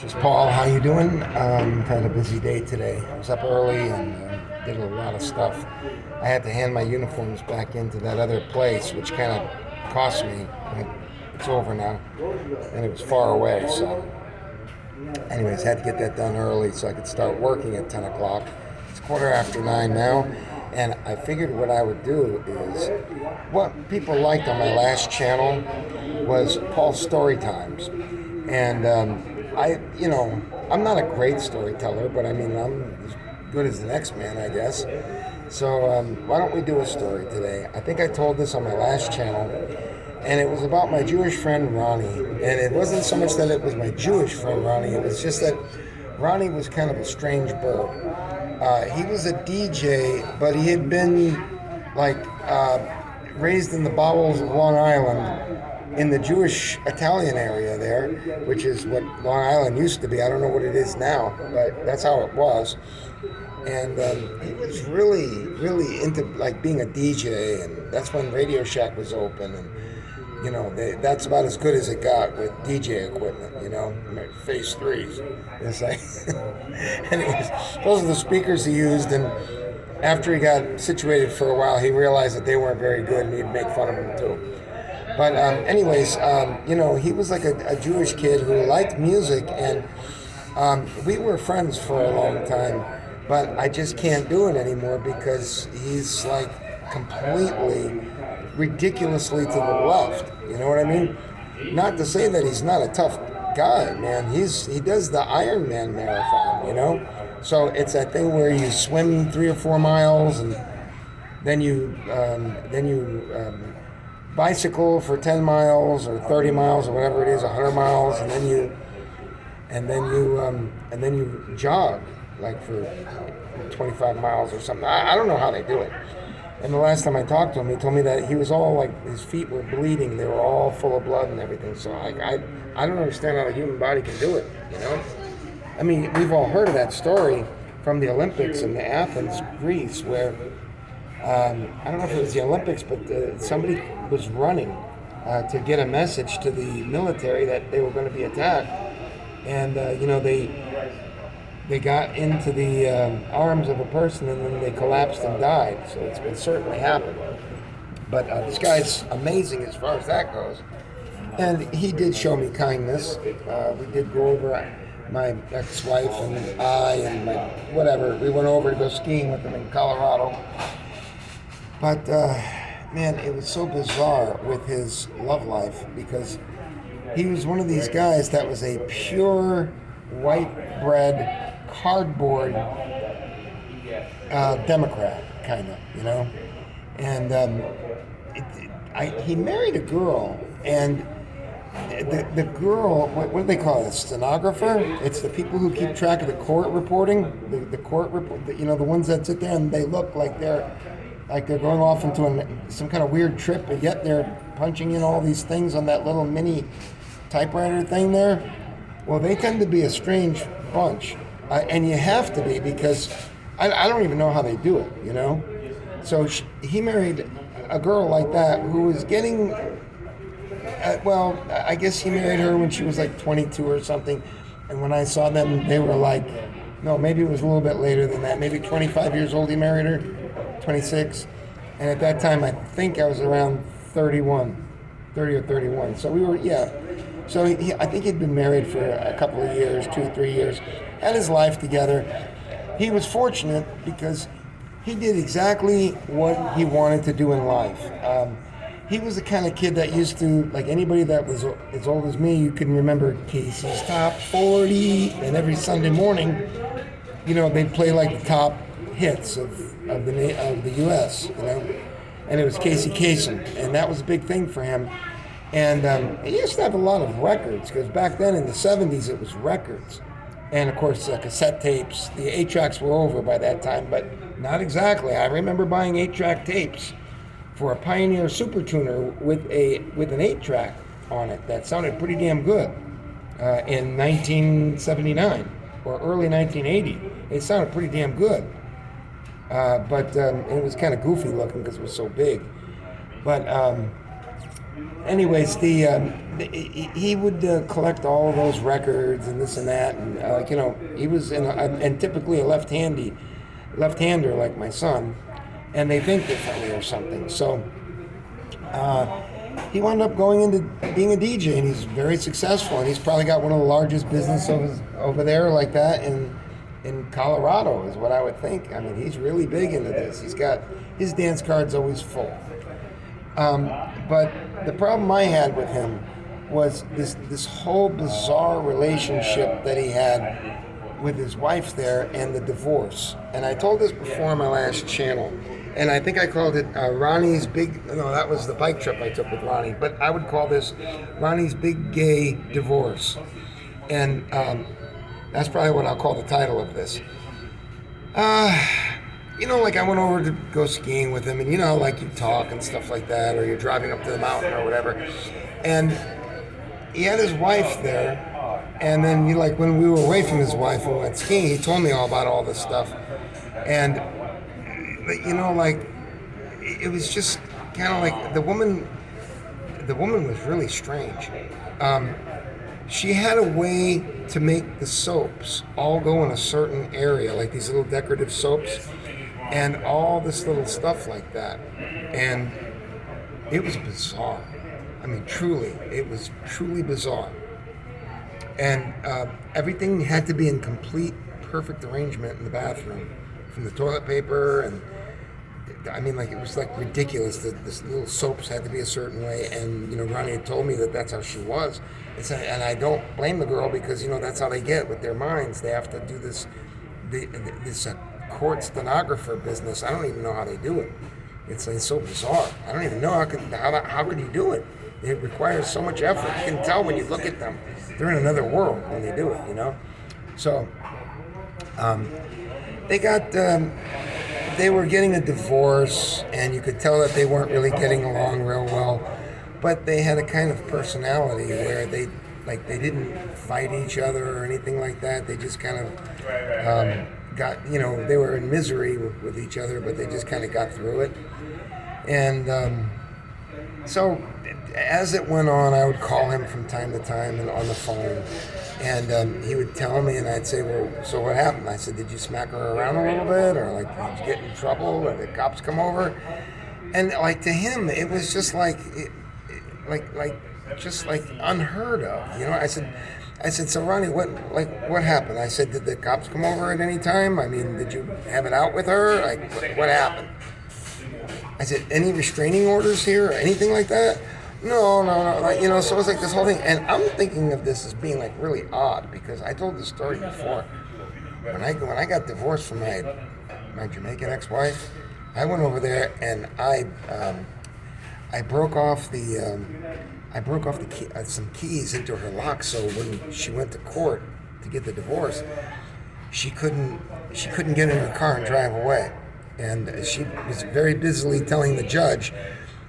This is Paul. How you doing? Had a busy day today. I was up early and did a lot of stuff. I had to hand my uniforms back into that other place, which kind of cost me. It's over now, and it was far away. So, anyways, had to get that done early so I could start working at 10 o'clock. It's quarter after 9 now, and I figured what I would do is what people liked on my last channel was Paul's story times, and I'm not a great storyteller, but I mean, I'm as good as the next man, I guess. So why don't we do a story today? I think I told this on my last channel, and it was about my Jewish friend Ronnie. And it wasn't so much that it was my Jewish friend Ronnie, it was just that Ronnie was kind of a strange bird. He was a DJ, but he had been like raised in the bowels of Long Island in the Jewish Italian area there, which is what Long Island used to be. I don't know what it is now, but that's how it was. And he was really, really into like being a DJ, and that's when Radio Shack was open, and that's about as good as it got with DJ equipment. Phase threes. It's like, anyways, those are the speakers he used, and after he got situated for a while, he realized that they weren't very good, and he'd make fun of them too. But he was like a Jewish kid who liked music, and we were friends for a long time, but I just can't do it anymore because he's like completely, ridiculously to the left. You know what I mean? Not to say that he's not a tough guy, man. He does the Ironman marathon, So it's that thing where you swim 3 or 4 miles, and then you bicycle for 10 miles or 30 miles or whatever it is, 100 miles, and then you jog like for 25 miles or something. I don't know how they do it. And the last time I talked to him, he told me that he was all like, his feet were bleeding. They were all full of blood and everything. So I don't understand how the human body can do it, I mean, we've all heard of that story from the Olympics in Athens, Greece, where I don't know if it was the Olympics, but somebody was running to get a message to the military that they were going to be attacked. And, they got into the arms of a person, and then they collapsed and died. So it certainly happened. But this guy's amazing as far as that goes. And he did show me kindness. We did go over, my ex-wife and I and we went over to go skiing with him in Colorado. But, man, it was so bizarre with his love life, because he was one of these guys that was a pure, white-bread, cardboard Democrat, kind of, And he married a girl, and the girl, what do they call it, a stenographer? It's the people who keep track of the court reporting, the court report, the ones that sit there and they look like they're going off into some kind of weird trip, but yet they're punching in all these things on that little mini typewriter thing there. Well, they tend to be a strange bunch, and you have to be, because I don't even know how they do it, So he married a girl like that who was getting, I guess he married her when she was like 22 or something, and when I saw them, they were like, no, maybe it was a little bit later than that, maybe 25 years old he married her, 26, and at that time I think I was around 30 or 31, so we were, so I think he'd been married for a couple of years, 2 or 3 years, had his life together. He was fortunate because he did exactly what he wanted to do in life. He was the kind of kid that used to, like anybody that was as old as me, you can remember Casey's Top 40, and every Sunday morning, they'd play like the top hits of the U.S., and it was Casey Kasem, and that was a big thing for him. And he used to have a lot of records, because back then in the 70s it was records. And of course cassette tapes. The 8-tracks were over by that time, but not exactly. I remember buying 8-track tapes for a Pioneer Super Tuner with an 8-track on it that sounded pretty damn good in 1979 or early 1980. It sounded pretty damn good. But it was kind of goofy looking because it was so big. But anyways, he would collect all of those records and this and that, and he was and typically a left-hander like my son, and they think differently or something. So he wound up going into being a DJ, and he's very successful, and he's probably got one of the largest businesses over there like that in Colorado, is what I would think. I mean, he's really big into this. He's got his dance card's always full. But the problem I had with him was this whole bizarre relationship that he had with his wife there and the divorce. And I told this before on my last channel, and I think I called it Ronnie's big, no, that was the bike trip I took with Ronnie, but I would call this Ronnie's big gay divorce. And that's probably what I'll call the title of this. Like I went over to go skiing with him, and like you talk and stuff like that, or you're driving up to the mountain or whatever. And he had his wife there, and then when we were away from his wife and went skiing, he told me all about all this stuff. And it was just kind of like the woman was really strange. She had a way to make the soaps all go in a certain area, like these little decorative soaps, and all this little stuff like that. And it was bizarre. I mean, truly, it was truly bizarre. And everything had to be in complete, perfect arrangement in the bathroom, from the toilet paper, and I mean, it was ridiculous that this little soaps had to be a certain way. And Ronnie had told me that that's how she was. And I don't blame the girl, because that's how they get with their minds. They have to do this court stenographer business. I don't even know how they do it. It's so bizarre. I don't even know how could you do it. It requires so much effort. You can tell when you look at them. They're in another world when they do it, So they were getting a divorce, and you could tell that they weren't really getting along real well. But they had a kind of personality where they didn't fight each other or anything like that. They just kind of they were in misery with each other, but they just kind of got through it. And so as it went on, I would call him from time to time and on the phone, and he would tell me, and I'd say, well, so what happened? I said, did you smack her around a little bit, or did you get in trouble, or the cops come over? And to him, it was just just unheard of. I said, so Ronnie, what happened? I said, did the cops come over at any time? I mean, did you have it out with her? What happened? I said, any restraining orders here or anything like that? No. So it was this whole thing. And I'm thinking of this as being really odd, because I told this story before. When I got divorced from my Jamaican ex-wife, I went over there and I broke off some keys into her lock, so when she went to court to get the divorce, she couldn't get in her car and drive away. And she was very busily telling the judge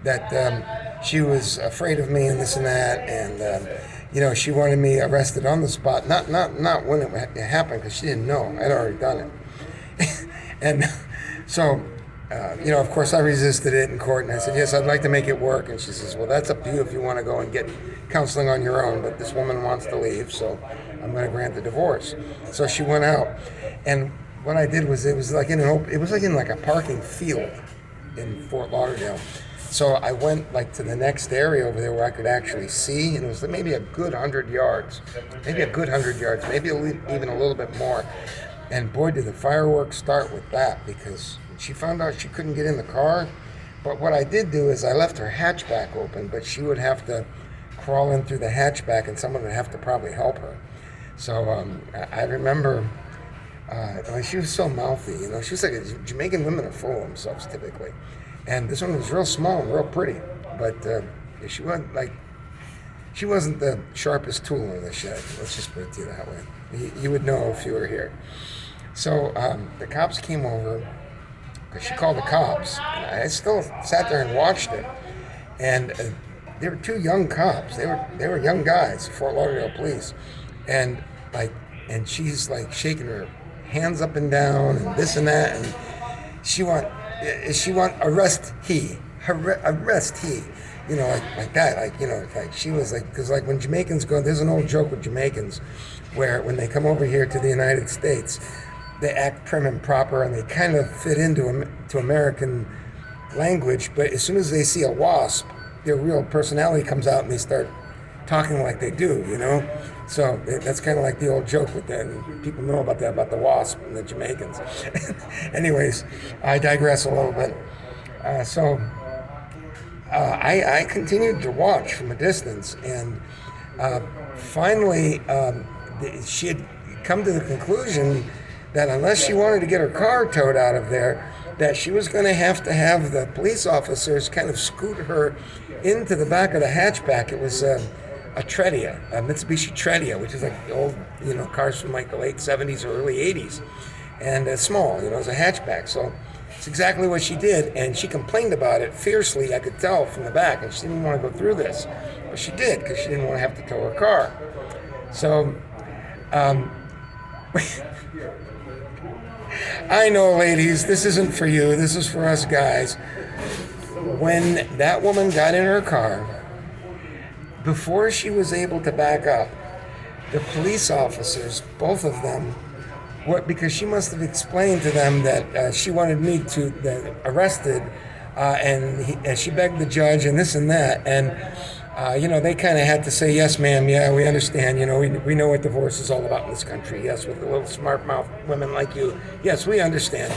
that she was afraid of me and this and that, and she wanted me arrested on the spot, not when it happened, because she didn't know I'd already done it. And so of course I resisted it in court, and I said, yes, I'd like to make it work. And she says, well, that's up to you if you want to go and get counseling on your own, but this woman wants to leave, so I'm going to grant the divorce. So she went out, and what I did was, it was like in a parking field in Fort Lauderdale. So I went to the next area over there where I could actually see, and it was maybe a good 100 yards, maybe even a little bit more. And boy, did the fireworks start with that, because she found out she couldn't get in the car. But what I did do is I left her hatchback open, but she would have to crawl in through the hatchback, and someone would have to probably help her. So I remember, she was so mouthy, she was Jamaican women are full of themselves typically. And this one was real small and real pretty, but she wasn't the sharpest tool in the shed. Let's just put it to you that way. You would know if you were here. So the cops came over, because she called the cops, and I still sat there and watched it. And they were two young cops. They were young guys, Fort Lauderdale police, and she's shaking her hands up and down and this and that, and she want arrest he. like that, like she was like, because like when Jamaicans go, there's an old joke with Jamaicans, where when they come over here to the United States, they act prim and proper and they kind of fit into to American language, but as soon as they see a wasp, their real personality comes out and they start talking like they do. So that's kind of like the old joke with that. People know about that, about the wasp and the Jamaicans. Anyways, I digress a little bit. I continued to watch from a distance, and finally she had come to the conclusion that unless she wanted to get her car towed out of there, that she was going to have the police officers kind of scoot her into the back of the hatchback. It was a Tredia, a Mitsubishi Tredia, which is like the old, cars from like the late 70s or early 80s, and small, it was a hatchback. So it's exactly what she did, and she complained about it fiercely, I could tell from the back, and she didn't want to go through this. But she did, because she didn't want to have to tow her car. So, I know, ladies, this isn't for you, this is for us guys. When that woman got in her car, before she was able to back up, the police officers, both of them, because she must have explained to them that she wanted me to arrested, and she begged the judge and this and that, and they kind of had to say, yes, ma'am, yeah, we understand, we know what divorce is all about in this country, yes, with the little smart mouth women like you, yes, we understand,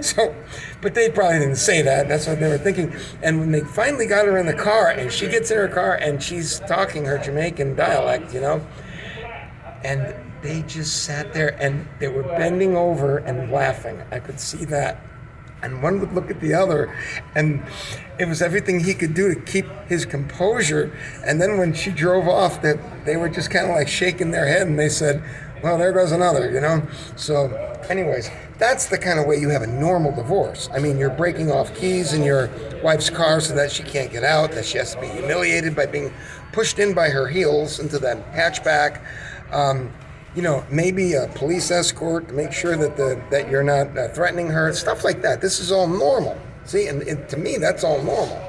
so, but they probably didn't say that, that's what they were thinking. And when they finally got her in the car, and she gets in her car, and she's talking her Jamaican dialect, and they just sat there, and they were bending over and laughing. I could see that. And one would look at the other, and it was everything he could do to keep his composure. And then when she drove off, they were just kind of like shaking their head, and they said, well, there goes another, So anyways, that's the kind of way you have a normal divorce. I mean, you're breaking off keys in your wife's car so that she can't get out, that she has to be humiliated by being pushed in by her heels into the hatchback. Maybe a police escort to make sure that you're not threatening her, stuff like that. This is all normal. See, and to me, that's all normal.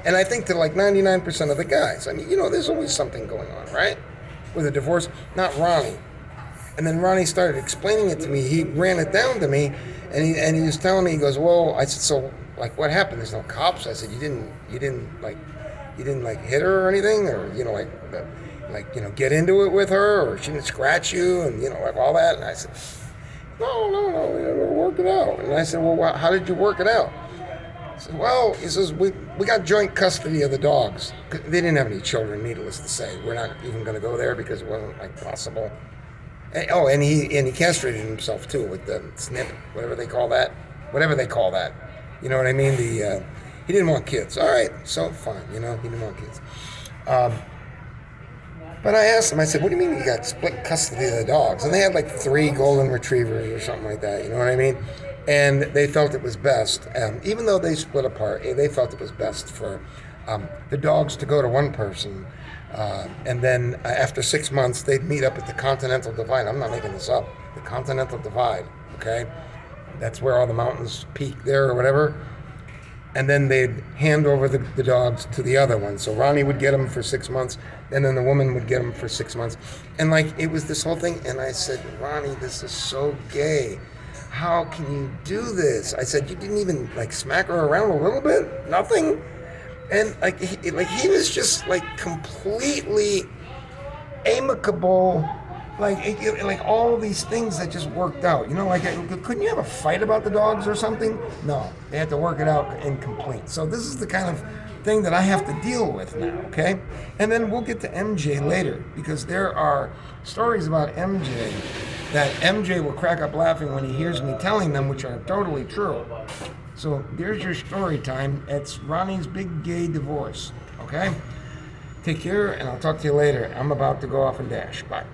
And I think to like 99% of the guys, I mean, there's always something going on, right? With a divorce, not Ronnie. And then Ronnie started explaining it to me. He ran it down to me, and he was telling me, he goes, well, I said, so like what happened? There's no cops. I said, you didn't hit her or anything, or get into it with her, or she didn't scratch you, and like all that. And I said, no, we'll work it out. And I said, well, how did you work it out? He said, well, he says, we got joint custody of the dogs. They didn't have any children, needless to say. We're not even going to go there because it wasn't possible. And he castrated himself too with the snip, whatever they call that. You know what I mean? He didn't want kids. All right, so fine. He didn't want kids. But I asked him, I said, what do you mean you got split custody of the dogs? And they had like 3 golden retrievers or something like that, you know what I mean? And they felt it was best, even though they split apart, they felt it was best for the dogs to go to one person. And then after 6 months, they'd meet up at the Continental Divide. I'm not making this up. The Continental Divide, okay? That's where all the mountains peak there or whatever. And then they'd hand over the dogs to the other one. So Ronnie would get them for 6 months, and then the woman would get them for 6 months. And it was this whole thing. And I said, Ronnie, this is so gay. How can you do this? I said, you didn't even smack her around a little bit? Nothing? And he was just completely amicable. All these things that just worked out. Couldn't you have a fight about the dogs or something? No, they had to work it out and complete. So this is the kind of thing that I have to deal with now, okay? And then we'll get to MJ later, because there are stories about MJ that MJ will crack up laughing when he hears me telling them, which are totally true. So there's your story time. It's Ronnie's big gay divorce, okay? Take care, and I'll talk to you later. I'm about to go off and dash. Bye.